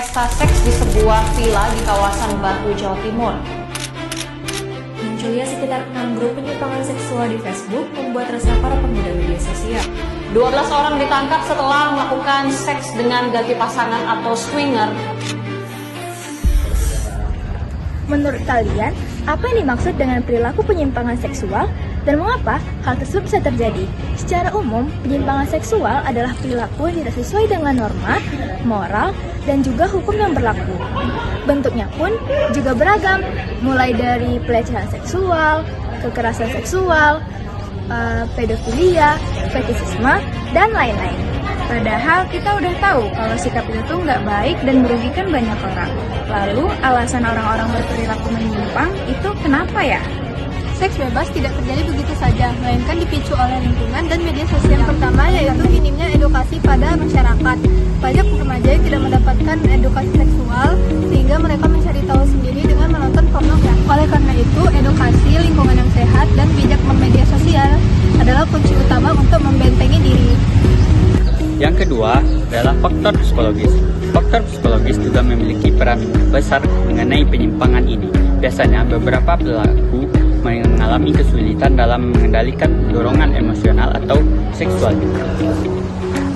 pesta seks di sebuah villa di kawasan Batu, Jawa Timur. Munculnya sekitar 6 grup penyimpangan seksual di Facebook membuat resah para pengguna media sosial. 12 orang ditangkap setelah melakukan seks dengan ganti pasangan atau swinger. Menurut kalian, apa yang dimaksud dengan perilaku penyimpangan seksual dan mengapa hal tersebut bisa terjadi? Secara umum, penyimpangan seksual adalah perilaku yang tidak sesuai dengan norma, moral, dan juga hukum yang berlaku. Bentuknya pun juga beragam, mulai dari pelecehan seksual, kekerasan seksual, pedofilia, fetisisme, dan lain-lain. Padahal kita udah tahu kalau sikap itu tuh nggak baik dan merugikan banyak orang. Lalu alasan orang-orang berperilaku menyimpang itu kenapa ya? Seks bebas tidak terjadi begitu saja, melainkan dipicu oleh lingkungan dan media sosial. Yang pertama yaitu minimnya edukasi pada masyarakat. Banyak remaja yang tidak mendapatkan edukasi seksual, sehingga mereka mencari tahu sendiri dengan menonton pornografi. Oleh karena itu, edukasi lingkungan yang sehat dan bijak bermedia sosial adalah kunci utama untuk membentengi diri. Yang kedua adalah faktor psikologis. Faktor psikologis juga memiliki peran besar mengenai penyimpangan ini. Biasanya beberapa pelaku mengalami kesulitan dalam mengendalikan dorongan emosional atau seksual.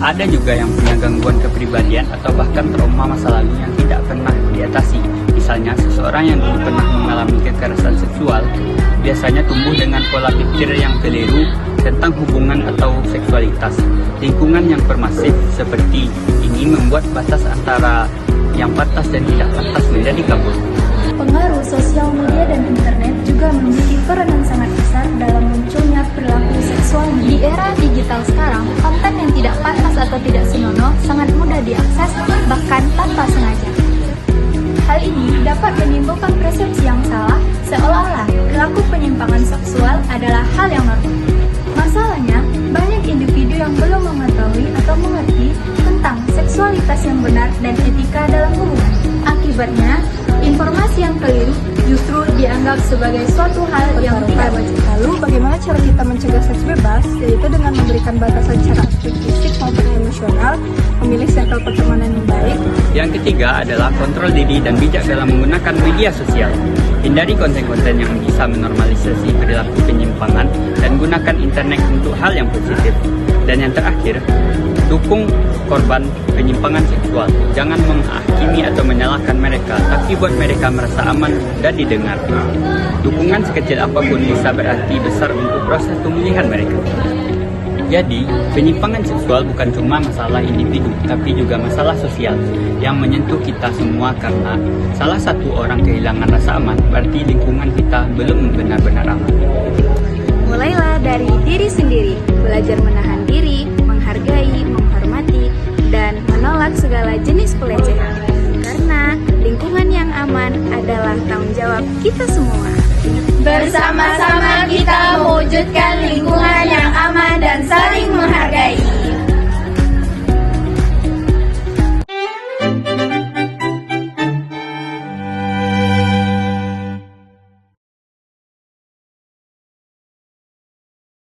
Ada juga yang punya gangguan kepribadian atau bahkan trauma masa lalu yang tidak pernah diatasi. Misalnya seseorang yang dulu pernah mengalami kekerasan seksual biasanya tumbuh dengan pola pikir yang keliru tentang hubungan atau seksualitas. Lingkungan yang permasif seperti ini membuat batas antara yang pantas dan tidak pantas menjadi kabur. Pengaruh sosial media dan internet juga memiliki peran yang sangat besar dalam munculnya perilaku seksual. Di era digital sekarang, konten yang tidak pantas atau tidak senonoh sangat mudah diakses, bahkan tanpa sengaja. Hal ini dapat menimbulkan persepsi yang salah, seolah-olah perilaku penyimpangan seksual adalah hal yang normal. Masalahnya, banyak individu yang belum mengetahui atau mengerti tentang seksualitas yang benar dan etika dalam hubungan. Akibatnya, informasi yang keliru justru dianggap sebagai suatu hal yang tidak wajib. Lalu, bagaimana cara kita mencegah seks bebas? Yaitu dengan memberikan batasan secara aspek fisik maupun emosional, memilih circle pertemanan yang baik. Yang ketiga adalah kontrol diri dan bijak dalam menggunakan media sosial. Hindari konten-konten yang bisa menormalisasi perilaku penyimpangan dan gunakan internet untuk hal yang positif. Dan yang terakhir, dukung korban penyimpangan seksual. Jangan menghakimi atau menyalahkan mereka, tapi buat mereka merasa aman dan didengar. Dukungan sekecil apapun bisa berarti besar untuk proses pemulihan mereka. Jadi, penyimpangan seksual bukan cuma masalah individu, tapi juga masalah sosial yang menyentuh kita semua karena salah satu orang kehilangan rasa aman, berarti lingkungan kita belum benar-benar aman. Mulailah dari diri sendiri, belajar menahan diri, menghargai, menghormati, dan menolak segala jenis pelecehan. Karena lingkungan yang aman adalah tanggung jawab kita semua. Bersama-sama kita mewujudkan lingkungan